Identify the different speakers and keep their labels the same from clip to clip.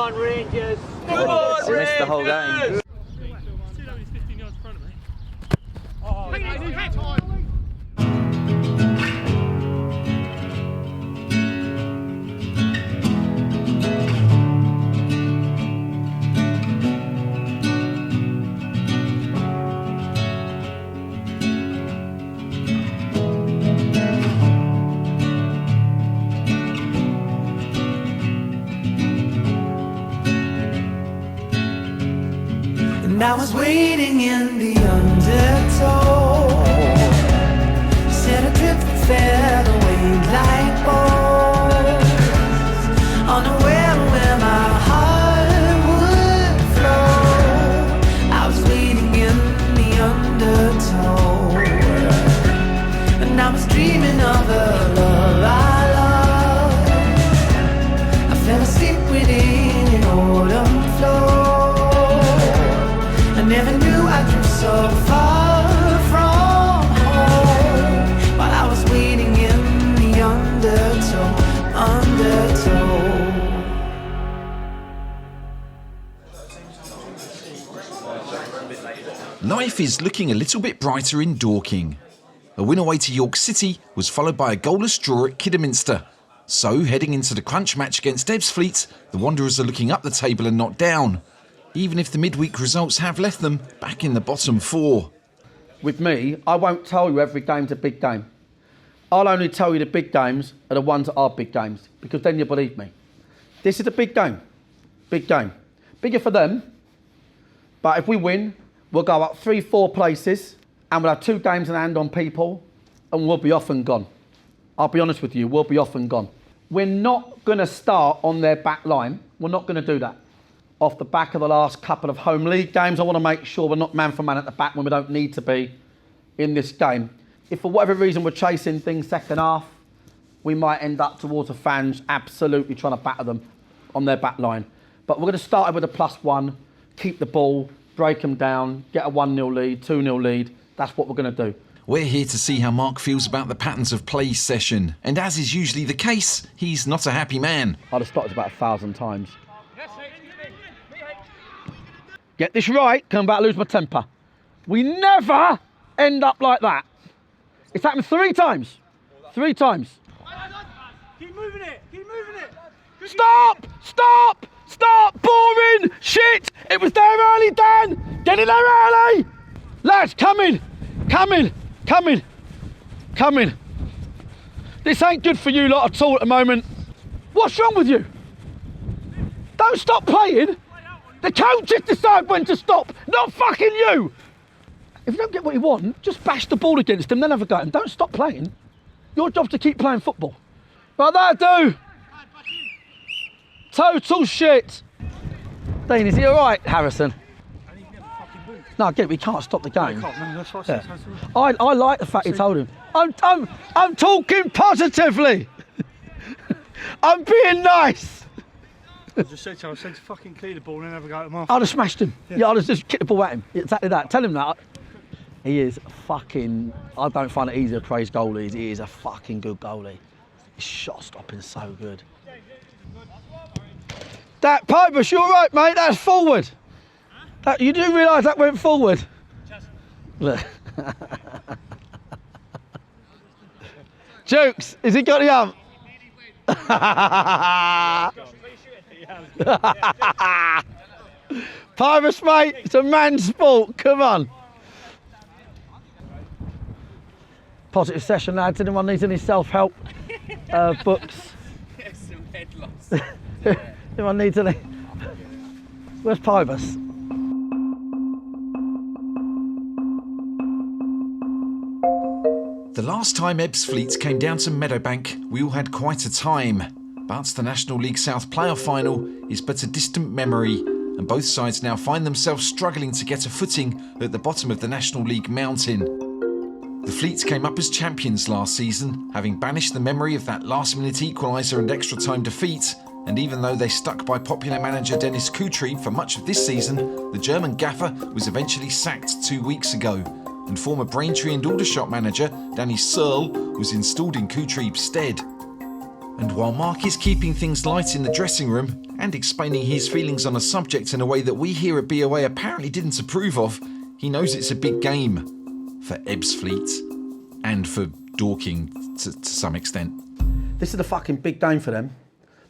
Speaker 1: on, Rangers! Come
Speaker 2: I
Speaker 1: on, Rangers!
Speaker 2: missed the whole game.
Speaker 3: And I was waiting in the undertow. Said a drip fell away like balls, unaware where my heart would flow. I was waiting in the undertow, and I was dreaming of a love I loved. I fell asleep within an autumn flow. I never knew I'd drift so far from home, while I was waiting in the undertow.
Speaker 4: Life is looking a little bit brighter in Dorking. A win away to York City was followed by a goalless draw at Kidderminster. So, heading into the crunch match against Ebbsfleet, the Wanderers are looking up the table and not down, even if the midweek results have left them back in the bottom four.
Speaker 5: With me, I won't tell you every game's a big game. I'll only tell you the big games are the ones that are big games, because then you believe me. This is a big game. Big game. Bigger for them, but if we win, we'll go up 3-4 places, and we'll have 2 games in hand on people, and we'll be off and gone. I'll be honest with you, we'll be off and gone. We're not going to start on their back line. We're not going to do that. Off the back of the last couple of home league games, I want to make sure we're not man for man at the back when we don't need to be in this game. If for whatever reason we're chasing things second half, we might end up towards the fans absolutely trying to batter them on their back line. But we're going to start with a +1, keep the ball, break them down, get a 1-0 lead, 2-0 lead. That's what we're going to do.
Speaker 4: We're here to see how Marc feels about the patterns of play session. And as is usually the case, he's not a happy man.
Speaker 5: I'd have started about 1,000 times. Get this right, come back, lose my temper. We never end up like that. It's happened 3 times. 3 times.
Speaker 1: Keep moving it! Keep moving it!
Speaker 5: Stop! Stop! Stop! Boring! Shit! It was there early, Dan! Get in there early! Lads, come in! Come in! Come in! Come in! This ain't good for you lot at all at the moment. What's wrong with you? Don't stop playing! The coaches decide when to stop, not fucking you! If you don't get what you want, just bash the ball against them, then have a go and don't stop playing. Your job's to keep playing football. Like that, do! Total shit! Dean, is he alright, Harrison? No, I get it, we can't stop the game. Yeah. I like the fact he told him. I'm talking positively! I'm being nice!
Speaker 6: I just said to him, I said to fucking clear the ball and have a go at him off.
Speaker 5: I'd have smashed him. Yeah, I'd have just kicked the ball at him. Exactly that. Tell him that. He is fucking... I don't find it easy to praise goalies. He is a fucking good goalie. His shot stopping's so good. That Pipers, you all right, mate? That's forward. That, you do realise that went forward? Look. Jukes, has he got the ump? Pirates, mate, it's a man's sport, come on. Positive session, lads. Anyone needs any self-help books?
Speaker 1: Some head loss.
Speaker 5: Anyone needs any? Where's Pirates?
Speaker 4: The last time Ebbsfleet came down to Meadowbank, we all had quite a time. But the National League South playoff final is but a distant memory, and both sides now find themselves struggling to get a footing at the bottom of the National League mountain. The Fleets came up as champions last season, having banished the memory of that last-minute equaliser and extra-time defeat, and even though they stuck by popular manager Dennis Coutry for much of this season, the German gaffer was eventually sacked 2 weeks ago, and former Braintree and Aldershot manager Danny Searle was installed in Coutry's stead. And while Marc is keeping things light in the dressing room, and explaining his feelings on a subject in a way that we here at BOA apparently didn't approve of. He knows it's a big game for Ebbsfleet and for Dorking to some extent.
Speaker 5: This is a fucking big game for them.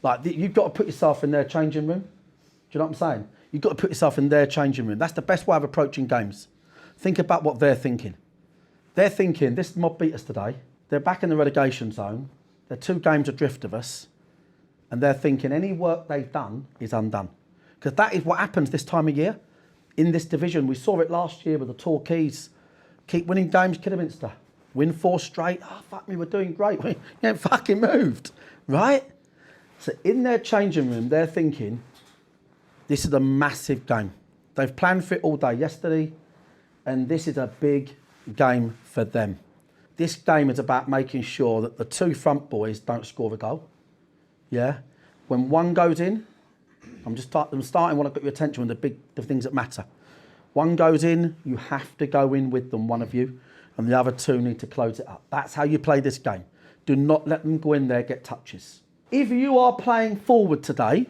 Speaker 5: Like, you've got to put yourself in their changing room. Do you know what I'm saying? You've got to put yourself in their changing room. That's the best way of approaching games. Think about what they're thinking. They're thinking, this mob beat us today. They're back in the relegation zone. They're 2 games adrift of us. And they're thinking any work they've done is undone. Because that is what happens this time of year. In this division, we saw it last year with the Torquays. Keep winning games, Kidderminster. Win 4 straight. Oh, fuck me, we're doing great. We ain't fucking moved, right? So in their changing room, they're thinking, this is a massive game. They've planned for it all day yesterday, and this is a big game for them. This game is about making sure that the 2 front boys don't score the goal. Yeah? When one goes in, I'm starting when I've got your attention on the things that matter. One goes in, you have to go in with them, one of you, and the other 2 need to close it up. That's how you play this game. Do not let them go in there, get touches. If you are playing forward today,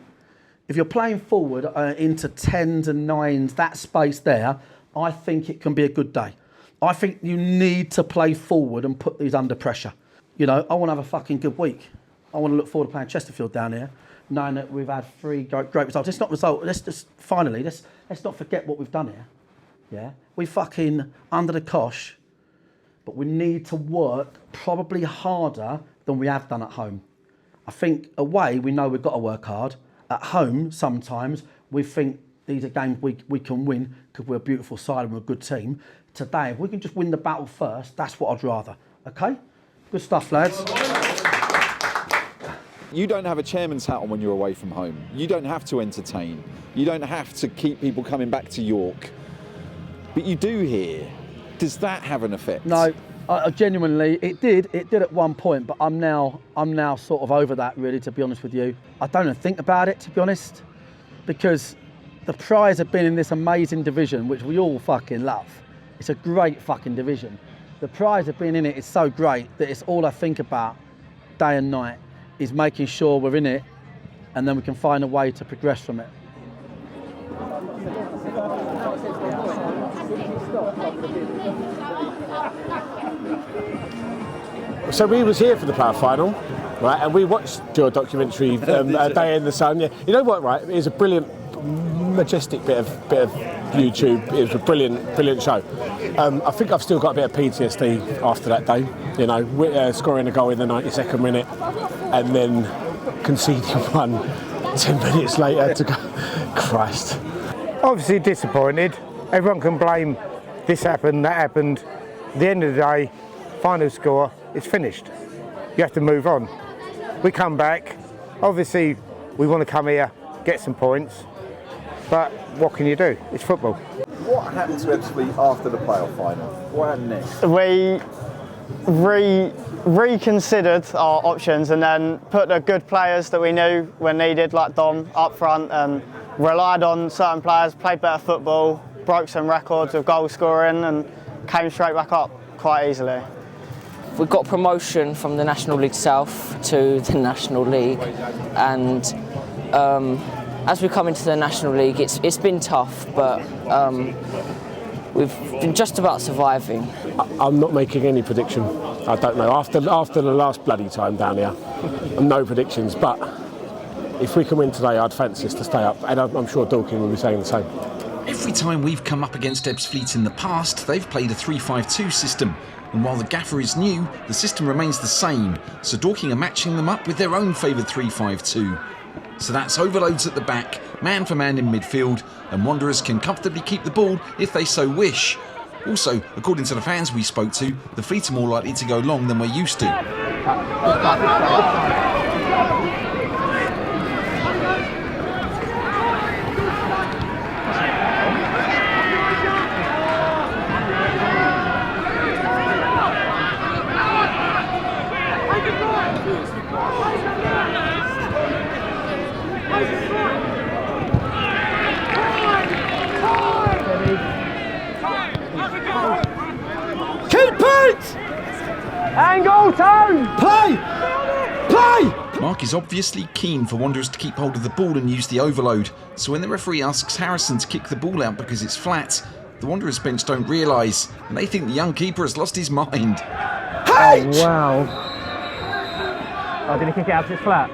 Speaker 5: if you're playing forward into 10s and 9s, that space there, I think it can be a good day. I think you need to play forward and put these under pressure. You know, I want to have a fucking good week. I want to look forward to playing Chesterfield down here, knowing that we've had 3 great results. Let's not forget what we've done here. Yeah, we fucking under the cosh, but we need to work probably harder than we have done at home. I think away we know we've got to work hard. At home, sometimes we think these are games we can win because we're a beautiful side and we're a good team. Today, if we can just win the battle first, that's what I'd rather. Okay? Good stuff, lads.
Speaker 2: You don't have a chairman's hat on when you're away from home. You don't have to entertain. You don't have to keep people coming back to York. But you do here. Does that have an effect?
Speaker 5: No, genuinely, it did at one point, but I'm now sort of over that, really, to be honest with you. I don't even think about it, to be honest, because the prize have been in this amazing division, which we all fucking love. It's a great fucking division. The prize of being in it is so great that it's all I think about day and night, is making sure we're in it, and then we can find a way to progress from it.
Speaker 7: So we was here for the power final, right? And we watched your documentary, A Day in the Sun. Yeah, you know what? Right, it was a brilliant, majestic bit of YouTube. It was a brilliant show. I think I've still got a bit of PTSD after that day. You know, scoring a goal in the 92nd minute, and then conceding one 10 minutes later to go. Christ.
Speaker 8: Obviously disappointed. Everyone can blame this happened, that happened. At the end of the day, final score, it's finished. You have to move on. We come back. Obviously, we want to come here, get some points. But what can you do? It's football.
Speaker 2: What happened to Ebbsfleet after the playoff final? What happened next?
Speaker 9: We reconsidered our options and then put the good players that we knew were needed, like Dom, up front, and relied on certain players, played better football, broke some records of goal scoring, and came straight back up quite easily.
Speaker 10: We got promotion from the National League South to the National League, and as we come into the National League, it's been tough, but we've been just about surviving.
Speaker 7: I'm not making any prediction. I don't know. After the last bloody time down here, no predictions. But if we can win today, I'd fancy us to stay up, and I'm sure Dorking will be saying the same.
Speaker 4: Every time we've come up against Ebbsfleet in the past, they've played a 3-5-2 system. And while the gaffer is new, the system remains the same. So Dorking are matching them up with their own favoured 3-5-2. So that's overloads at the back, man for man in midfield, and Wanderers can comfortably keep the ball if they so wish. Also, according to the fans we spoke to, the Fleet are more likely to go long than we're used to.
Speaker 5: Keep it!
Speaker 9: Angle, tone!
Speaker 5: Play! Play!
Speaker 4: Marc is obviously keen for Wanderers to keep hold of the ball and use the overload, so when the referee asks Harrison to kick the ball out because it's flat, the Wanderers bench don't realise, and they think the young keeper has lost his mind.
Speaker 5: Hey!
Speaker 11: Oh, wow. Oh, did he kick it out because it's flat?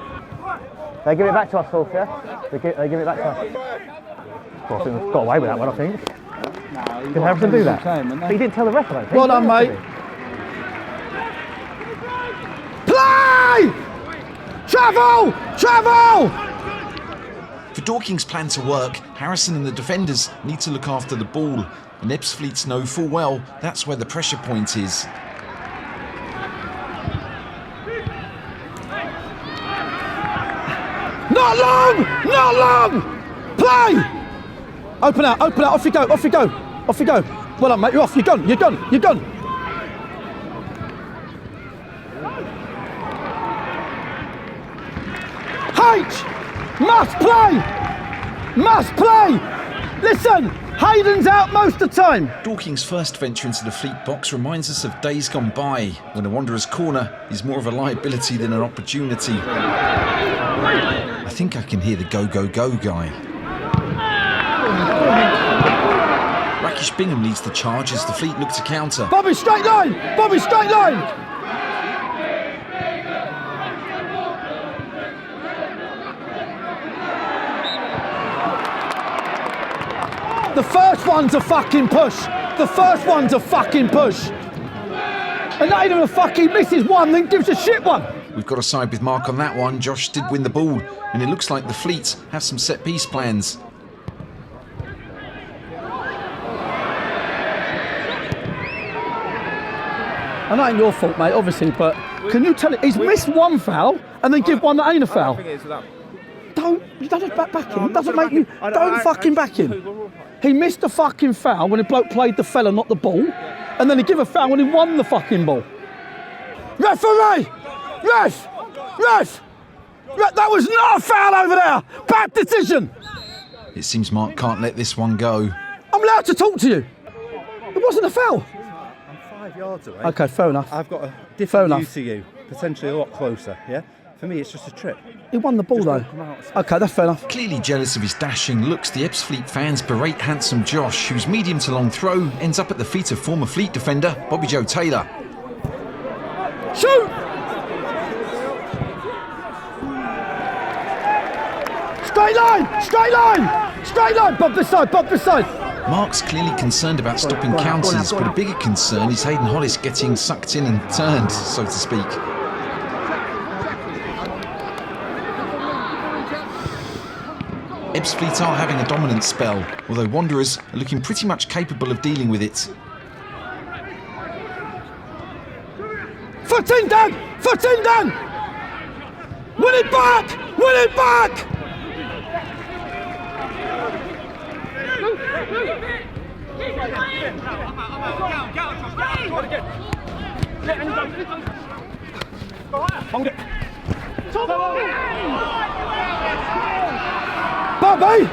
Speaker 11: They give it back to us, Wolf, yeah? They give it back to us. Well, I think we've got away with that one, I think. Did Harrison do that? But he didn't tell the ref, I don't think.
Speaker 5: Well done, mate. Play! Travel! Travel!
Speaker 4: For Dorking's plan to work, Harrison and the defenders need to look after the ball, and Ebbsfleet know full well that's where the pressure point is.
Speaker 5: Not long! Not long! Play! Open out, off you go, off you go, off you go. Well done, mate, you're off, you're gone, you're gone, you're gone. H! Must play! Must play! Listen, Hayden's out most of the time.
Speaker 4: Dorking's first venture into the Fleet box reminds us of days gone by, when a Wanderer's corner is more of a liability than an opportunity. I think I can hear the go, go, go guy. Rakish Bingham leads the charge as the Fleet look to counter.
Speaker 5: Bobby, straight line! Bobby, straight line! The first one's a fucking push. The first one's a fucking push. And not even a fucking misses one, then gives a shit one.
Speaker 4: We've got to side with Marc on that one. Josh did win the ball, and it looks like the Fleet have some set-piece plans.
Speaker 5: And that ain't your fault, mate, obviously, but can you tell it? He's missed one foul and then give one that ain't a foul. You don't back him. Doesn't make you. Don't fucking back him. He missed the fucking foul when the bloke played the fella, not the ball, and then he give a foul when he won the fucking ball. Referee! Ref! That was not a foul over there! Bad decision!
Speaker 4: It seems Marc can't let this one go.
Speaker 5: I'm allowed to talk to you. It wasn't a foul.
Speaker 12: I'm 5 yards away.
Speaker 5: Okay, fair enough.
Speaker 12: I've got a different view to you, potentially a lot closer, yeah? For me, it's just a trip.
Speaker 5: He won the ball though. Okay, that's fair enough.
Speaker 4: Clearly jealous of his dashing looks, the Ebbsfleet fans berate handsome Josh, whose medium to long throw ends up at the feet of former Fleet defender Bobby Joe Taylor.
Speaker 5: Shoot! Straight line! Straight line! Straight line! Bob this side, Bob this side!
Speaker 4: Marc's clearly concerned about stopping counters, but a bigger concern is Hayden Hollis getting sucked in and turned, so to speak. Ebbsfleet are having a dominant spell, although Wanderers are looking pretty much capable of dealing with it.
Speaker 5: Foot in, Dan! Foot in, Dan! Win it back! Win it back! Bobby!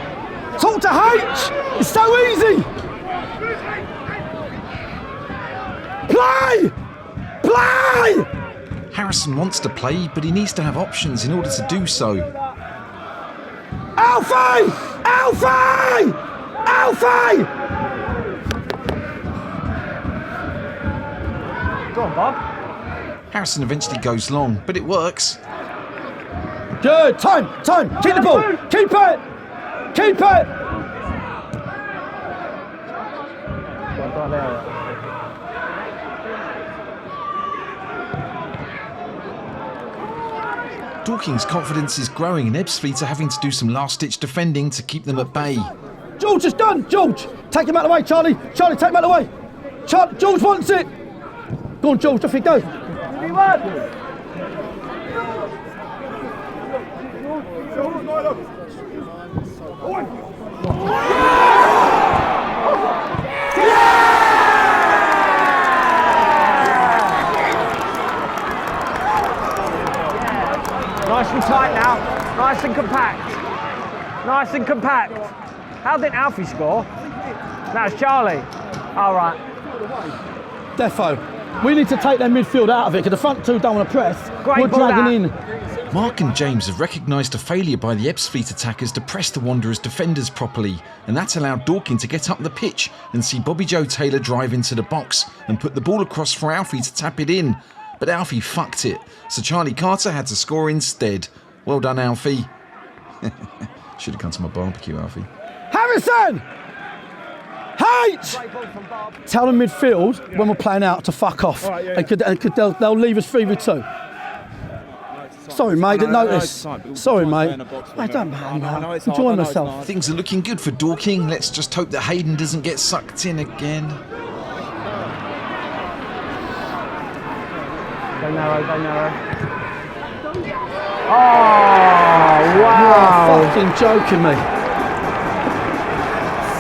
Speaker 5: Talk to H! It's so easy! Play! Play!
Speaker 4: Harrison wants to play, but he needs to have options in order to do so.
Speaker 5: Alfie! Alfie! Alfie!
Speaker 11: Go on, Bob.
Speaker 4: Harrison eventually goes long, but it works.
Speaker 5: Good! Time! Keep the ball! Keep it! Keep it!
Speaker 4: Dorking's confidence is growing and Ebbsfleet are having to do some last-ditch defending to keep them at bay.
Speaker 5: George is done! George! Take him out of the way, Charlie! Charlie, take him out of the way! George wants it! Go on, George, off you go!
Speaker 11: Nice and tight now. Nice and compact. Nice and compact. How did Alfie score? That's Charlie. All right.
Speaker 5: Defo, we need to take their midfield out of it because the front two don't want to press.
Speaker 11: Great
Speaker 5: We're
Speaker 11: ball
Speaker 5: dragging
Speaker 11: that.
Speaker 5: in.
Speaker 4: Mark and James have recognised a failure by the Ebbsfleet attackers to press the Wanderers' defenders properly, and that's allowed Dorking to get up the pitch and see Bobby Joe Taylor drive into the box and put the ball across for Alfie to tap it in. But Alfie fucked it, so Charlie Carter had to score instead. Well done, Alfie. Should have come to my barbecue, Alfie.
Speaker 5: Harrison! H! Tell them midfield when we're playing out to fuck off. And they'll leave us 3v2. Sorry, mate, didn't notice. Sorry, mate. I don't know. Enjoying myself.
Speaker 4: Things are looking good for Dorking. Let's just hope that Hayden doesn't get sucked in again.
Speaker 11: Go narrow, go narrow. Oh, wow.
Speaker 5: You're fucking joking me.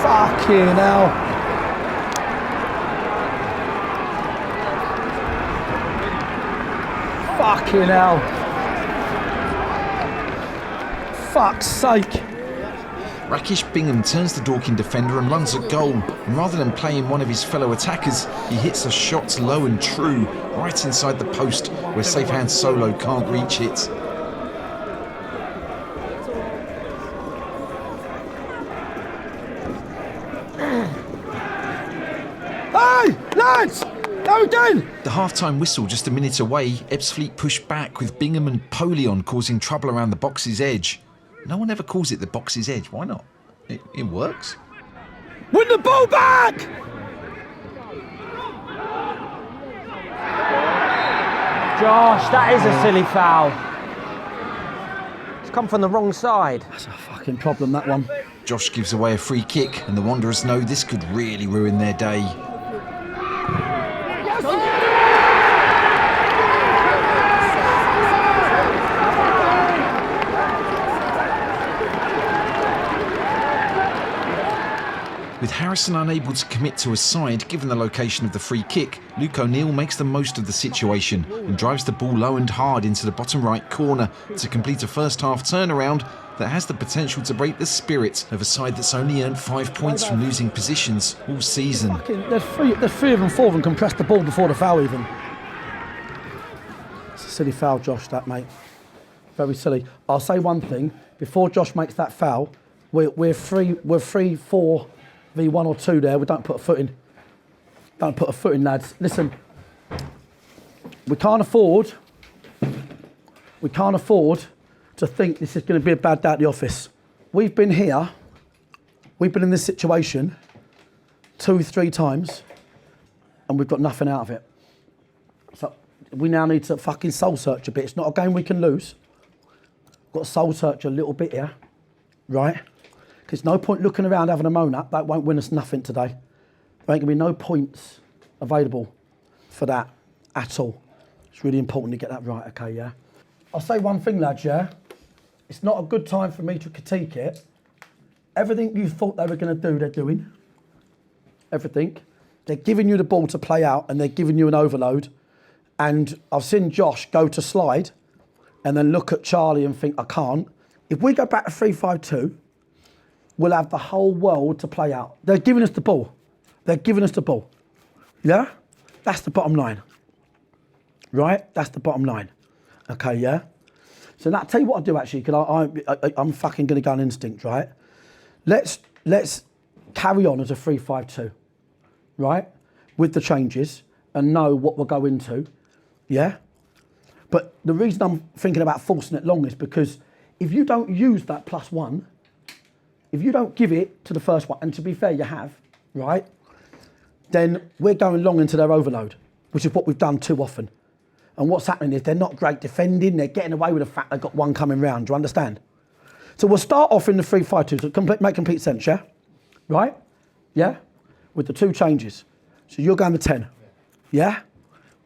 Speaker 5: Fucking hell. Fucking hell. Fuck's sake.
Speaker 4: Rakesh Bingham turns the Dorking defender and runs a goal. And rather than playing one of his fellow attackers, he hits a shot low and true, right inside the post, where safe hand Solo can't reach it.
Speaker 5: Hey, lads! Go again!
Speaker 4: The half-time whistle just a minute away, Ebbsfleet pushed back with Bingham and Polion causing trouble around the box's edge. No one ever calls it the box's edge. Why not? It works.
Speaker 5: Win the ball back!
Speaker 11: Josh, that is a silly foul. It's come from the wrong side.
Speaker 5: That's a fucking problem, that one.
Speaker 4: Josh gives away a free kick, and the Wanderers know this could really ruin their day. With Harrison unable to commit to a side given the location of the free kick, Luke O'Neill makes the most of the situation and drives the ball low and hard into the bottom right corner to complete a first half turnaround that has the potential to break the spirit of a side that's only earned 5 points from losing positions all season.
Speaker 5: There's three of them, four of them can press the ball before the foul even. It's a silly foul, Josh, that, mate. Very silly. I'll say one thing, before Josh makes that foul, we're 3-4 v 1 or 2 there. We don't put a foot in. Don't put a foot in, lads. Listen, we can't afford to think this is going to be a bad day at the office. We've been here, we've been in this situation 2-3 times, and we've got nothing out of it. So we now need to fucking soul search a bit. It's not a game we can lose. We've got to soul search a little bit here, right? There's no point looking around having a moan up. That won't win us nothing today. There ain't going to be no points available for that at all. It's really important to get that right, okay, yeah? I'll say one thing, lads, yeah? It's not a good time for me to critique it. Everything you thought they were going to do, they're doing. Everything. They're giving you the ball to play out and they're giving you an overload. And I've seen Josh go to slide and then look at Charlie and think, I can't. If we go back to 3-5-2, we'll have the whole world to play out. They're giving us the ball. They're giving us the ball. Yeah? That's the bottom line. Right? That's the bottom line. Okay, yeah? So now, I'll tell you what I'll do actually, because I'm fucking going to go on instinct, right? Let's carry on as a 3-5-2, right? With the changes and know what we'll go into, yeah? But the reason I'm thinking about forcing it long is because if you don't use that +1, if you don't give it to the first one, and to be fair, you have, right? Then we're going long into their overload, which is what we've done too often. And what's happening is they're not great defending, they're getting away with the fact they've got one coming round, do you understand? So we'll start off in the 3-5-2, so make complete sense, yeah? Right? Yeah? With the 2 changes. So you're going to 10, yeah?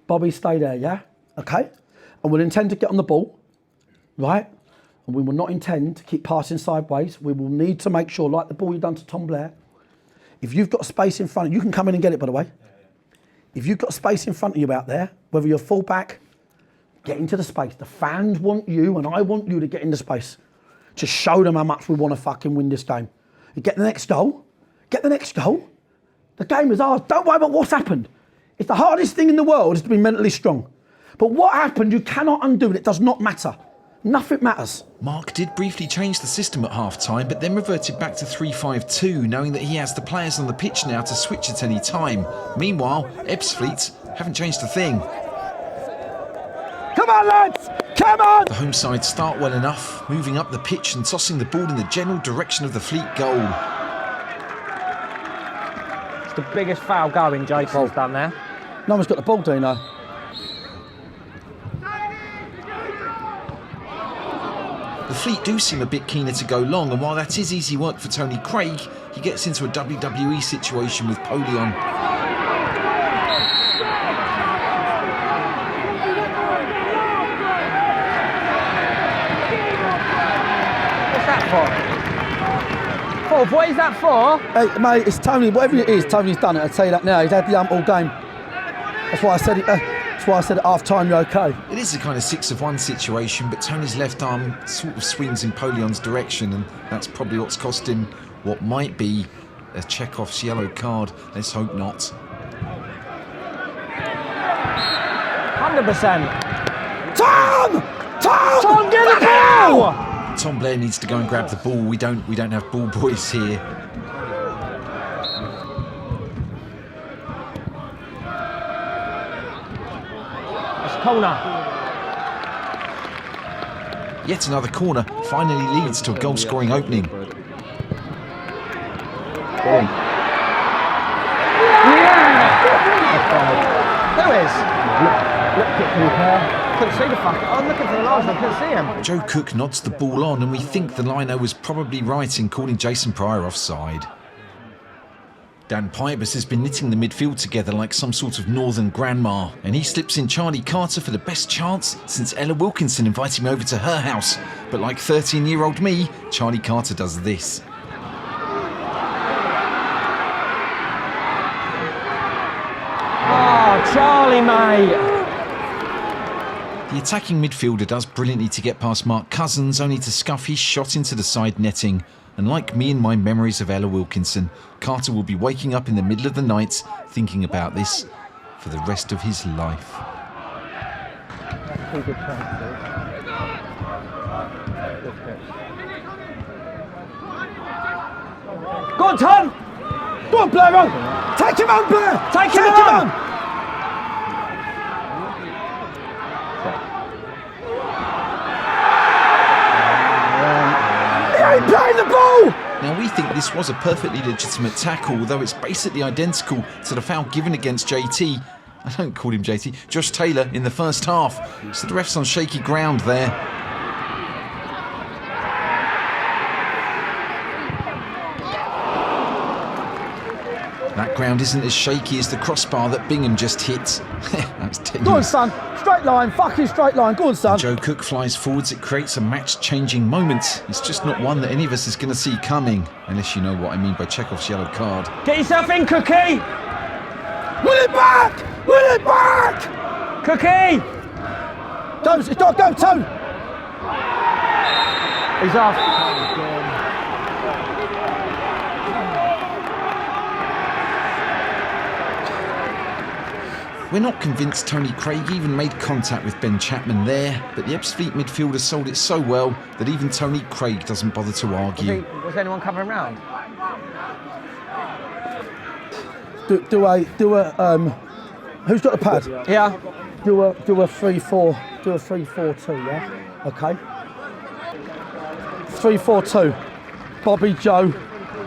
Speaker 5: Bobby, stay there, yeah? Okay? And we'll intend to get on the ball, right? And we will not intend to keep passing sideways. We will need to make sure, like the ball you've done to Tom Blair, if you've got space in front of you, can come in and get it, by the way. If you've got space in front of you out there, whether you're full back, get into the space. The fans want you, and I want you to get into space. To show them how much we want to fucking win this game. You get the next goal. Get the next goal. The game is ours. Don't worry about what's happened. It's the hardest thing in the world is to be mentally strong. But what happened, you cannot undo it. It does not matter. Nothing matters.
Speaker 4: Marc did briefly change the system at half-time, but then reverted back to 3-5-2, knowing that he has the players on the pitch now to switch at any time. Meanwhile, Ebbsfleet haven't changed a thing.
Speaker 5: Come on, lads! Come on!
Speaker 4: The home side start well enough, moving up the pitch and tossing the ball in the general direction of the Fleet goal.
Speaker 11: It's the biggest foul going Jason's done there.
Speaker 5: No one's got the ball, do you know?
Speaker 4: The Fleet do seem a bit keener to go long, and while that is easy work for Tony Craig, he gets into a WWE situation with Polion.
Speaker 11: What's that for? What is that for?
Speaker 5: Hey, mate, it's Tony. Whatever it is, Tony's done it. I'll tell you that now. He's had the ump all game. That's why I said it. That's why I said at half-time, you're okay.
Speaker 4: It is a kind of 6-of-1 situation, but Tony's left arm sort of swings in Polion's direction, and that's probably what's cost him what might be a Chekhov's yellow card. Let's hope not.
Speaker 11: 100%.
Speaker 5: Tom!
Speaker 11: Tom, get the ball!
Speaker 4: Tom Blair needs to go and grab the ball. We don't have ball boys here.
Speaker 11: Corner.
Speaker 4: Yet another corner finally leads to a goal-scoring opening.
Speaker 11: Who is? Couldn't see the fucker. I'm looking for the lines, I couldn't see him.
Speaker 4: Joe Cook nods the ball on, and we think the lino was probably right in calling Jason Pryor offside. Dan Pybus has been knitting the midfield together like some sort of northern grandma, and he slips in Charlie Carter for the best chance since Ella Wilkinson invited me over to her house. But like 13-year-old me, Charlie Carter does this.
Speaker 11: Oh, Charlie, mate!
Speaker 4: The attacking midfielder does brilliantly to get past Mark Cousins, only to scuff his shot into the side netting. And like me and my memories of Ella Wilkinson, Carter will be waking up in the middle of the night thinking about this for the rest of his life.
Speaker 11: Go on, Tom!
Speaker 5: Go on, Blair, on! Take him on, Blair!
Speaker 11: Take him on!
Speaker 5: He ain't playing the ball!
Speaker 4: Now we think this was a perfectly legitimate tackle, although it's basically identical to the foul given against JT. I don't call him JT, Josh Taylor in the first half. So the ref's on shaky ground there. That ground isn't as shaky as the crossbar that Bingham just hit. That's tenuous.
Speaker 5: Go on, son. Straight line, fucking straight line. Go on, son.
Speaker 4: Joe Cook flies forwards. It creates a match-changing moment. It's just not one that any of us is going to see coming, unless you know what I mean by Chekhov's yellow card.
Speaker 11: Get yourself in, Cookie!
Speaker 5: Win it back! Win it back!
Speaker 11: Cookie!
Speaker 5: Don't, it's not go, Tone!
Speaker 11: He's off.
Speaker 4: We're not convinced Tony Craig even made contact with Ben Chapman there, but the Ebbsfleet midfielder sold it so well that even Tony Craig doesn't bother to argue.
Speaker 11: Was anyone covering round?
Speaker 5: Do a who's got the pad?
Speaker 11: Yeah.
Speaker 5: Do a 3-4, do a 3-4-2, yeah? Okay. 3-4-2. Bobby, Joe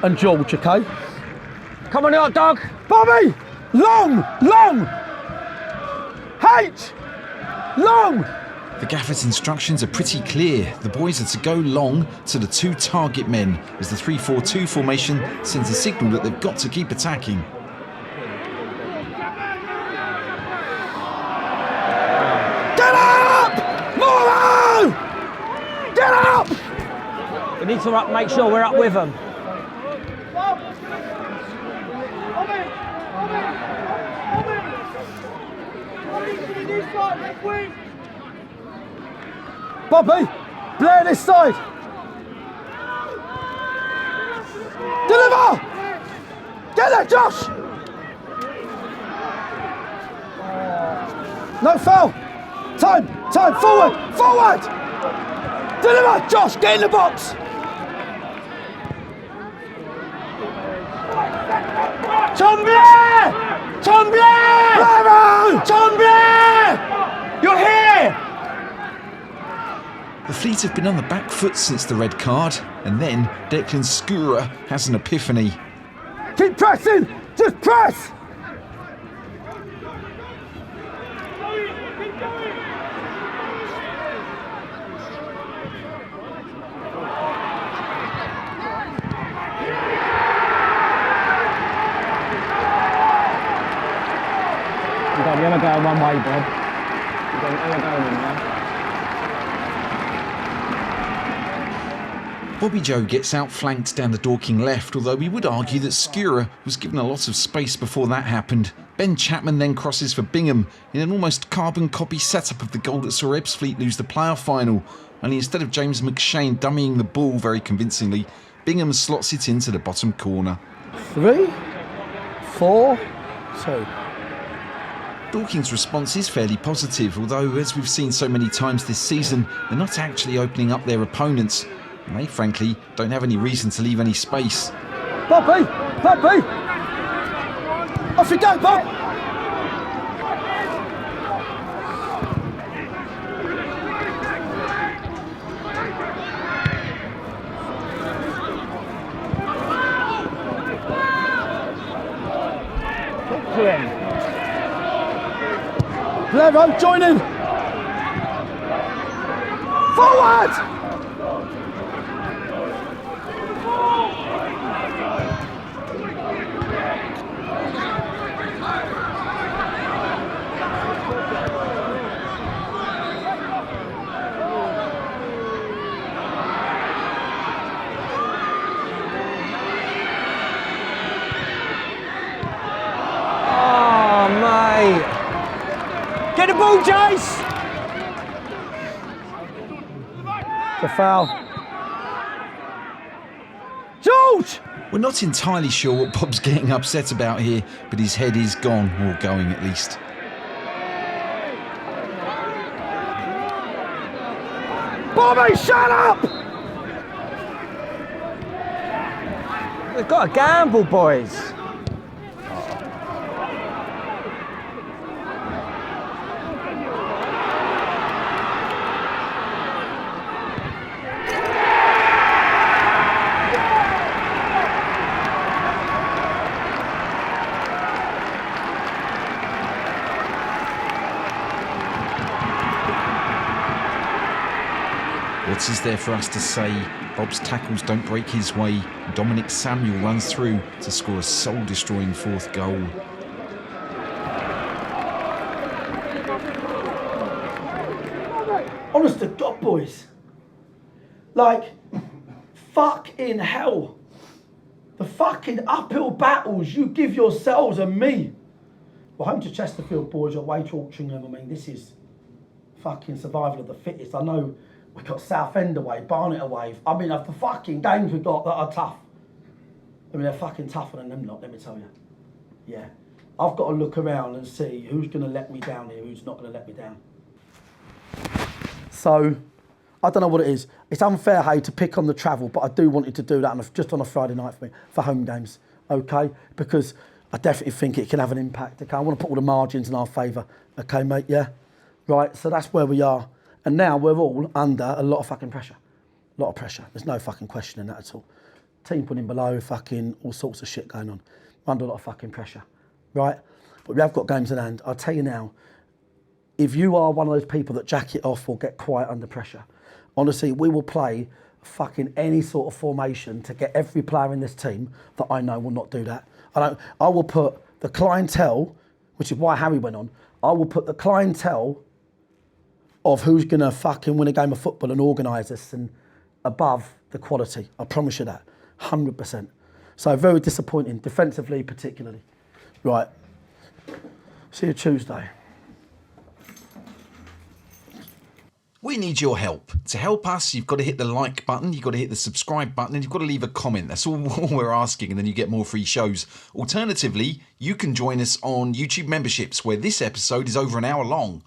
Speaker 5: and George, okay?
Speaker 11: Come on, hot dog!
Speaker 5: Bobby! Long! H! Long!
Speaker 4: The gaffer's instructions are pretty clear. The boys are to go long to the two target men as the 3-4-2 formation sends a signal that they've got to keep attacking.
Speaker 5: Get up! Moro! Get up!
Speaker 11: We need to make sure we're up with them.
Speaker 5: Bobby, Blair this side. Deliver! Get there, Josh! No foul! Time, forward! Deliver! Josh, get in the box! Tombley! Tombley! Bravo! Tombley! You're here!
Speaker 4: The Fleet have been on the back foot since the red card, and then Declan Skura has an epiphany.
Speaker 5: Keep pressing! Just press!
Speaker 11: You're only going one way, Bob. You're only going in there.
Speaker 4: Bobby Joe gets outflanked down the Dorking left, although we would argue that Skura was given a lot of space before that happened. Ben Chapman then crosses for Bingham in an almost carbon copy setup of the goal that saw Ebbsfleet lose the playoff final. Only instead of James McShane dummying the ball very convincingly, Bingham slots it into the bottom corner.
Speaker 5: 3, 4, 2.
Speaker 4: Dorking's response is fairly positive, although as we've seen so many times this season, they're not actually opening up their opponents. And they frankly don't have any reason to leave any space.
Speaker 5: Bobby! Bobby! Off you go, Bob!
Speaker 11: Talk to him.
Speaker 5: Levi, join in! Forward!
Speaker 11: Oh, mate. Get the ball, Jace!
Speaker 5: The foul. George!
Speaker 4: We're not entirely sure what Bob's getting upset about here, but his head is gone, or going at least.
Speaker 5: Bobby, shut up!
Speaker 11: We've got a gamble, boys.
Speaker 4: What is there for us to say? Bob's tackles don't break his way. Dominic Samuel runs through to score a soul-destroying fourth goal.
Speaker 5: Honest to God, boys. Like, fucking hell. The fucking uphill battles you give yourselves and me. Well, home to Chesterfield, boys, away to Altrincham. I mean, this is fucking survival of the fittest. I know we've got Southend away, Barnet away. I mean, of the fucking games we've got that are tough. I mean, they're fucking tougher than them lot, let me tell you. Yeah. I've got to look around and see who's going to let me down here, who's not going to let me down. So, I don't know what it is. It's unfair, hey, to pick on the travel, but I do want you to do that just on a Friday night for me, for home games, okay? Because I definitely think it can have an impact, okay? I want to put all the margins in our favour, okay, mate, yeah? Right, so that's where we are. And now we're all under a lot of fucking pressure. A lot of pressure. There's no fucking question in that at all. Team putting below, fucking all sorts of shit going on. We're under a lot of fucking pressure, right? But we have got games in hand. I'll tell you now, if you are one of those people that jack it off or get quiet under pressure, honestly, we will play fucking any sort of formation to get every player in this team that I know will not do that. I will put the clientele, which is why Harry went on, I will put the clientele of who's going to fucking win a game of football and organise us and above the quality. I promise you that, 100%. So very disappointing, defensively particularly. Right, see you Tuesday.
Speaker 4: We need your help. To help us, you've got to hit the like button, you've got to hit the subscribe button, and you've got to leave a comment. That's all we're asking, and then you get more free shows. Alternatively, you can join us on YouTube memberships, where this episode is over an hour long.